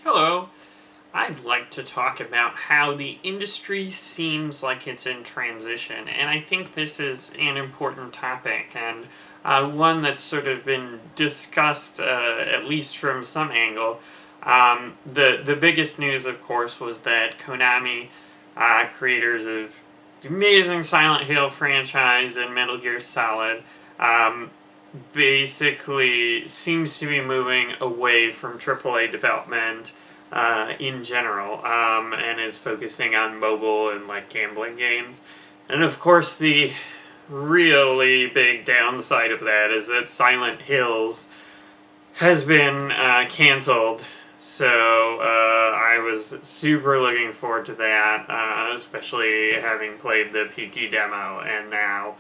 Hello. I'd like to talk about how the industry seems like it's in transition, and I think this is an important topic and one that's sort of been discussed, at least from some angle. The biggest news, of course, was that Konami, creators of the amazing Silent Hill franchise and Metal Gear Solid, basically seems to be moving away from AAA development in general, and is focusing on mobile and like gambling games. And of course, the really big downside of that is that Silent Hills has been canceled. So I was super looking forward to that, especially having played the PT demo, and now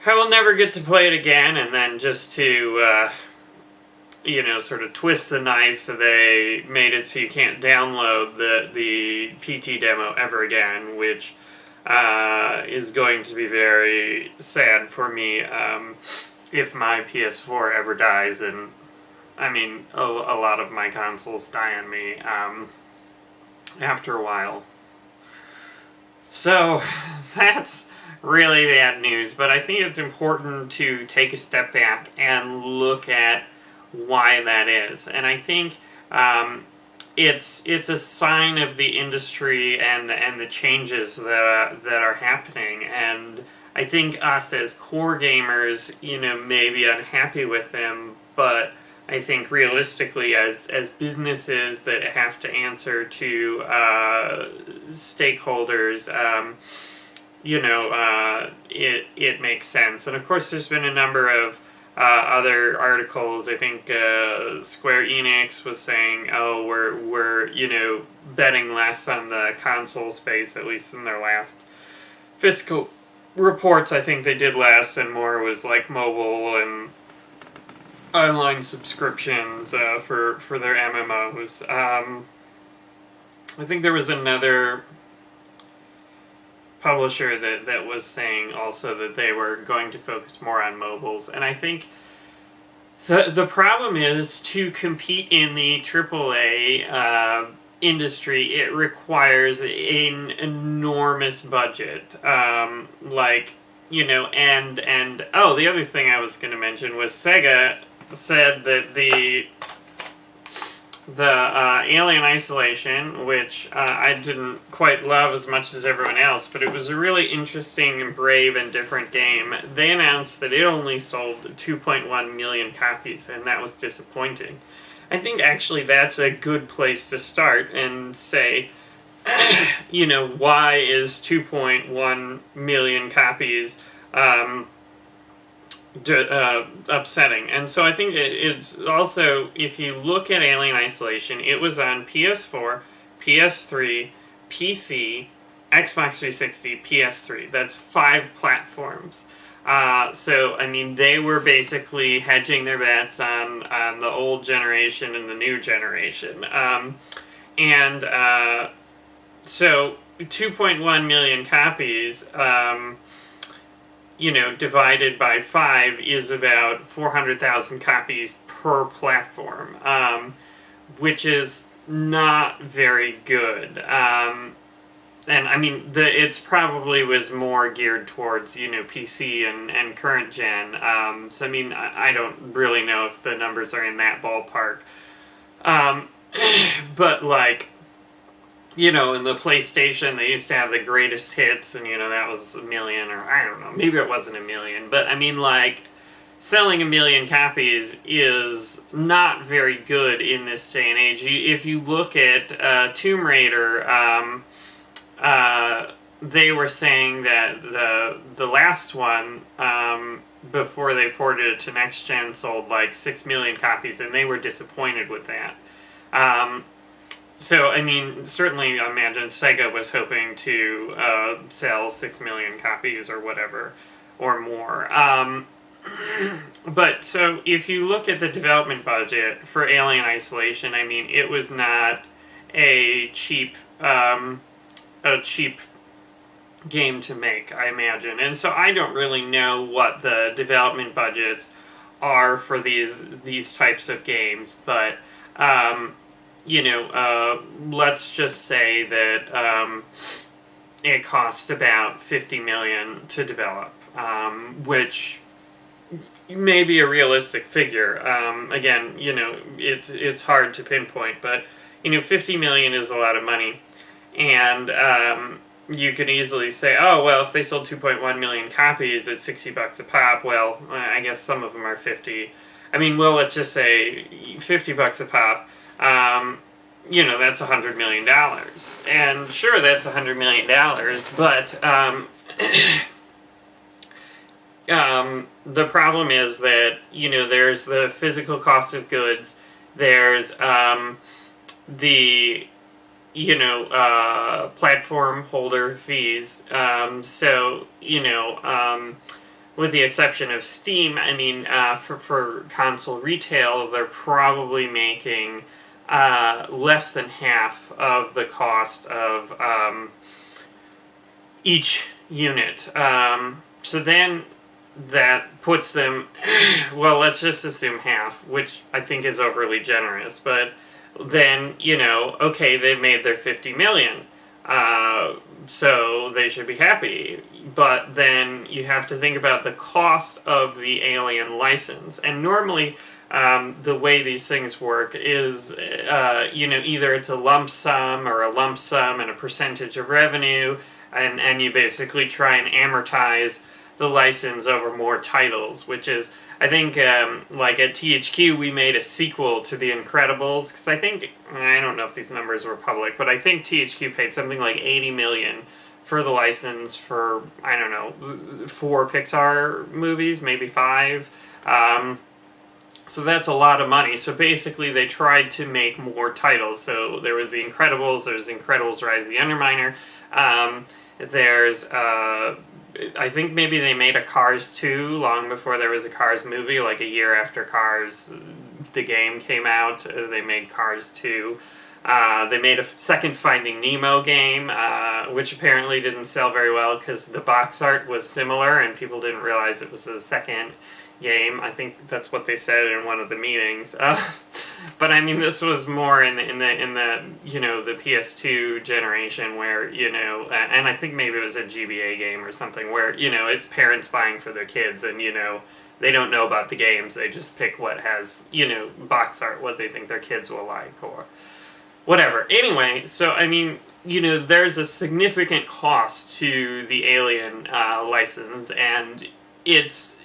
I will never get to play it again. And then just to sort of twist the knife, they made it so you can't download the PT demo ever again, which is going to be very sad for me if my PS4 ever dies. And I mean, a lot of my consoles die on me after a while. So that's really bad news, but I think it's important to take a step back and look at why that is. And I think it's a sign of the industry and the changes that are happening. And I think us as core gamers, may be unhappy with them, but I think realistically, as businesses that have to answer to stakeholders, it makes sense. And of course, there's been a number of other articles. I think Square Enix was saying, "Oh, we're betting less on the console space, at least in their last fiscal reports. I think they did less, and more was like mobile and online subscriptions for their MMOs." I think there was another publisher that was saying also that they were going to focus more on mobiles. And I think the problem is, to compete in the AAA industry, it requires an enormous budget. And the other thing I was going to mention was Sega said that the Alien Isolation, which I didn't quite love as much as everyone else, but it was a really interesting and brave and different game. They announced that it only sold 2.1 million copies, and that was disappointing. I think actually that's a good place to start and say, why is 2.1 million copies upsetting? And so I think it's also, if you look at Alien Isolation, it was on PS4, PS3, PC, Xbox 360, PS3. That's 5 platforms. So, I mean, they were basically hedging their bets on the old generation and the new generation. So 2.1 million copies, divided by 5 is about 400,000 copies per platform, which is not very good. And I mean, it's probably was more geared towards, PC and current gen. So I mean, I don't really know if the numbers are in that ballpark. But like, in the PlayStation, they used to have the greatest hits, and, that was 1 million, or I don't know, maybe it wasn't 1 million, but I mean, like, selling 1 million copies is not very good in this day and age. If you look at Tomb Raider, they were saying that the last one, before they ported it to next gen, sold like 6 million copies, and they were disappointed with that. So, I mean, certainly I imagine Sega was hoping to sell 6 million copies or whatever, or more. But, so, if you look at the development budget for Alien Isolation, I mean, it was not a cheap game to make, I imagine. And so I don't really know what the development budgets are for these types of games, but let's just say that it cost about $50 million to develop, which may be a realistic figure. Again, it's hard to pinpoint, but $50 million is a lot of money, and you could easily say, oh well, if they sold 2.1 million copies at $60 a pop, well, I guess some of them are 50. I mean, well, let's just say $50 a pop. That's $100 million, and sure, that's $100 million, but the problem is that, there's the physical cost of goods, there's the, platform holder fees, with the exception of Steam, I mean, for console retail, they're probably making less than half of the cost of each unit. So then that puts them, well, let's just assume half, which I think is overly generous, but then, okay, they made their 50 million, so they should be happy, but then you have to think about the cost of the Alien license, and normally, the way these things work is, either it's a lump sum or a lump sum and a percentage of revenue, and you basically try and amortize the license over more titles, which is, I think, like at THQ, we made a sequel to The Incredibles, because I don't know if these numbers were public, but I think THQ paid something like $80 million for the license for, I don't know, 4 Pixar movies, maybe 5. So that's a lot of money. So basically they tried to make more titles. So there was The Incredibles, there's Incredibles Rise of the Underminer, there's, I think maybe they made a Cars 2 long before there was a Cars movie, like a year after Cars, the game came out, they made Cars 2. They made a second Finding Nemo game, which apparently didn't sell very well because the box art was similar and people didn't realize it was the second game. I think that's what they said in one of the meetings. But I mean, this was more in the PS2 generation where, and I think maybe it was a GBA game or something where, it's parents buying for their kids and, they don't know about the games. They just pick what has, box art, what they think their kids will like or whatever. Anyway, so I mean, there's a significant cost to the Alien license, and it's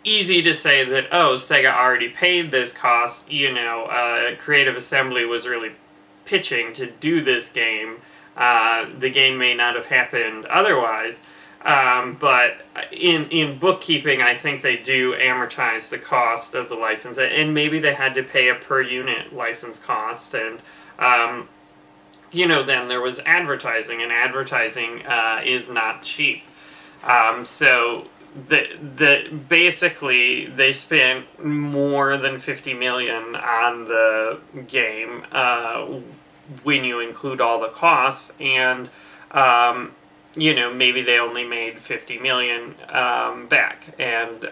easy to say that, oh, Sega already paid this cost, Creative Assembly was really pitching to do this game, the game may not have happened otherwise, but in bookkeeping, I think they do amortize the cost of the license, and maybe they had to pay a per unit license cost, and then there was advertising, and advertising is not cheap, so basically they spent more than $50 million on the game when you include all the costs, and maybe they only made $50 million back, and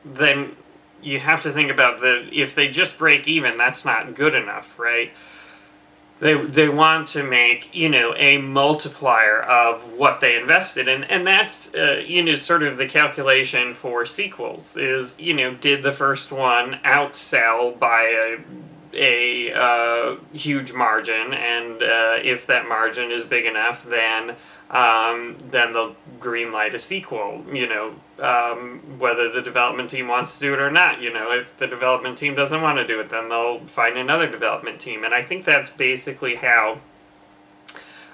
then you have to think about if they just break even, that's not good enough, right? They want to make, a multiplier of what they invested in, and that's, sort of the calculation for sequels, is, did the first one outsell by a huge margin, and if that margin is big enough, then they'll greenlight a sequel, whether the development team wants to do it or not. If the development team doesn't want to do it, then they'll find another development team. And I think that's basically how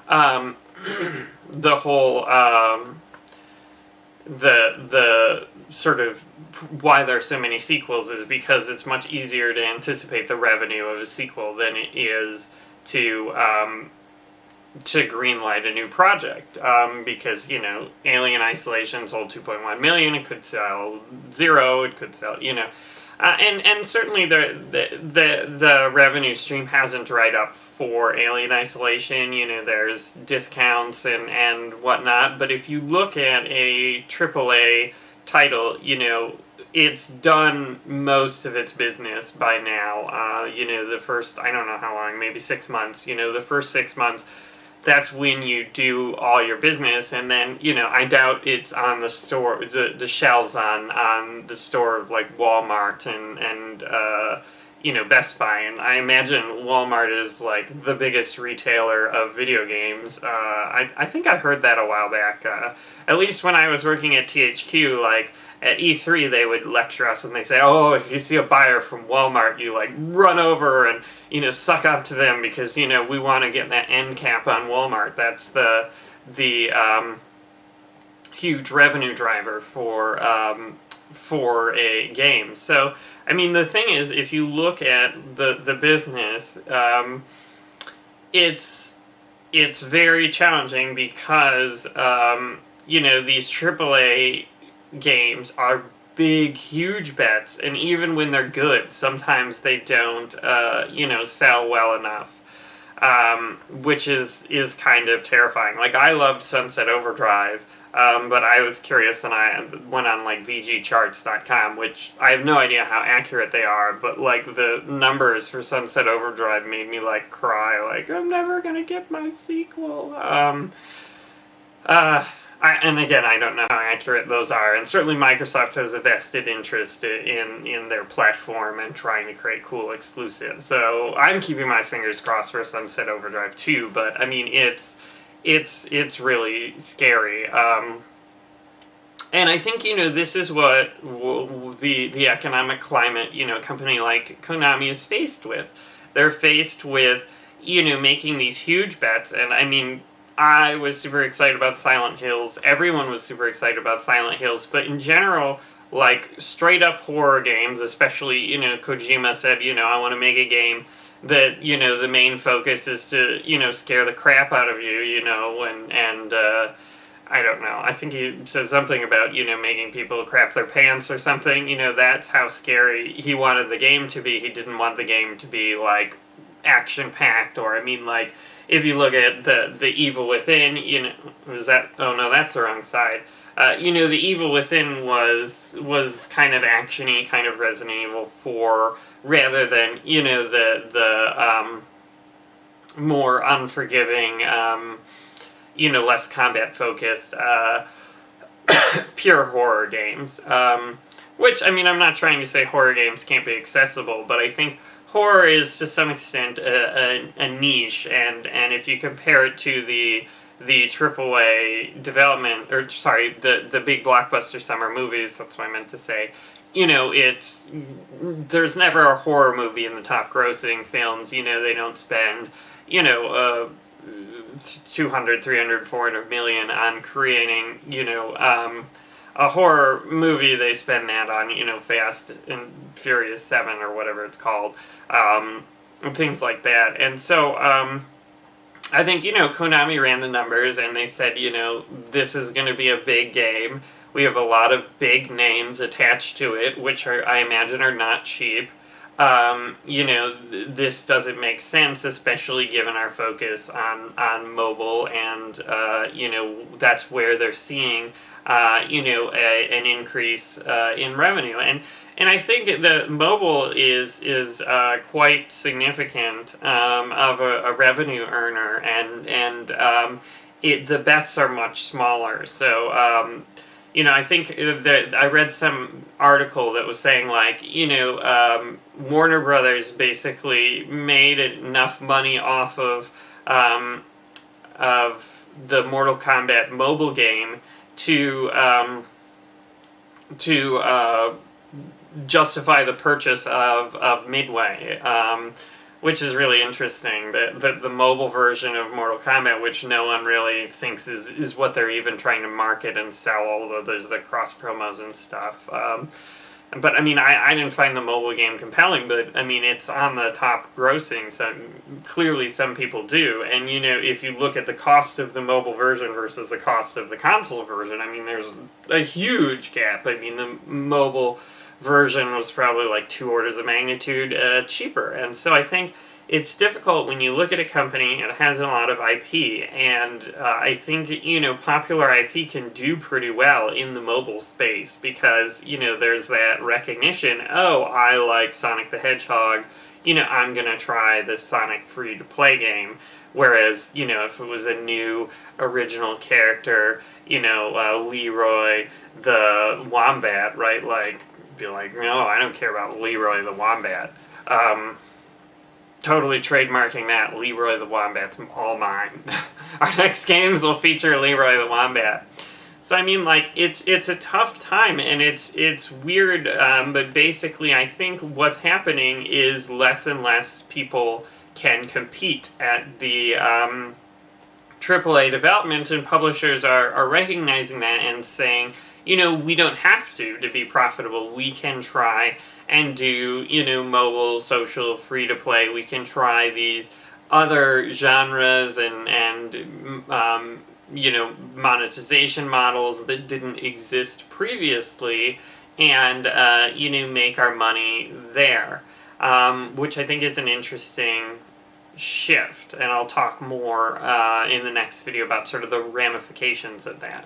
the whole, the sort of why there are so many sequels is because it's much easier to anticipate the revenue of a sequel than it is to greenlight a new project, because, Alien Isolation sold 2.1 million, it could sell 0, it could sell, and certainly the revenue stream hasn't dried up for Alien Isolation, there's discounts and whatnot, but if you look at a AAA title, it's done most of its business by now. The first, I don't know how long, maybe 6 months. The first 6 months, that's when you do all your business, and then, I doubt it's on the store, the shelves on the store like Walmart and Best Buy, and I imagine Walmart is like the biggest retailer of video games. I think I heard that a while back. At least when I was working at THQ, like at E3, they would lecture us and they say, "Oh, if you see a buyer from Walmart, you like run over and suck up to them because we want to get that end cap on Walmart. That's the huge revenue driver for a game." So, I mean, the thing is, if you look at the business, it's very challenging because these AAA games are big, huge bets, and even when they're good, sometimes they don't sell well enough, which is kind of terrifying. Like, I loved Sunset Overdrive. But I was curious and I went on like VGCharts.com, which I have no idea how accurate they are, but like the numbers for Sunset Overdrive made me like cry, like I'm never gonna get my sequel. And again, I don't know how accurate those are, and certainly Microsoft has a vested interest in their platform and trying to create cool exclusives. So I'm keeping my fingers crossed for Sunset Overdrive 2, but I mean it's really scary. And I think, this is what the economic climate, a company like Konami is faced with. They're faced with, making these huge bets. And I mean, I was super excited about Silent Hills. Everyone was super excited about Silent Hills. But in general, like straight up horror games, especially, Kojima said, I want to make a game that, the main focus is to, scare the crap out of you, and I don't know. I think he said something about, making people crap their pants or something. That's how scary he wanted the game to be. He didn't want the game to be, like, action-packed, or, I mean, like, if you look at the Evil Within, was that, oh no, that's the wrong side. The Evil Within was kind of action-y, kind of Resident Evil 4, rather than, the more unforgiving, less combat-focused, pure horror games. Which, I mean, I'm not trying to say horror games can't be accessible, but I think horror is, to some extent, a niche, and if you compare it to the AAA development, or sorry, the big blockbuster summer movies, that's what I meant to say, there's never a horror movie in the top grossing films. They don't spend, 200, 300, 400 million on creating, a horror movie. They spend that on, Fast and Furious 7 or whatever it's called, and things like that. And so, I think, Konami ran the numbers and they said, this is going to be a big game. We have a lot of big names attached to it, which I imagine are not cheap. This doesn't make sense, especially given our focus on mobile, and, that's where they're seeing, an increase in revenue. And I think the mobile is quite significant of a revenue earner, and the bets are much smaller. So, I think that I read some article that was saying, like, Warner Brothers basically made enough money off of the Mortal Kombat mobile game to justify the purchase of Midway, which is really interesting. That the mobile version of Mortal Kombat, which no one really thinks is what they're even trying to market and sell, although there's the cross promos and stuff. But I mean, I didn't find the mobile game compelling, but I mean, it's on the top grossing, so clearly some people do. And if you look at the cost of the mobile version versus the cost of the console version, I mean, there's a huge gap. I mean, the mobile version was probably like 2 orders of magnitude cheaper. And so I think it's difficult when you look at a company that has a lot of IP, and I think, popular IP can do pretty well in the mobile space because, there's that recognition, oh, I like Sonic the Hedgehog, I'm going to try this Sonic free-to-play game. Whereas, if it was a new original character, Leroy the Wombat, right, be like, no, I don't care about Leroy the Wombat. Totally trademarking that. Leroy the Wombat's all mine. Our next games will feature Leroy the Wombat. So I mean, it's a tough time, and it's weird. But basically, I think what's happening is less and less people can compete at the AAA development, and publishers are recognizing that and saying, we don't have to be profitable. We can try and do, mobile, social, free-to-play. We can try these other genres and monetization models that didn't exist previously and, make our money there, which I think is an interesting shift. And I'll talk more in the next video about sort of the ramifications of that.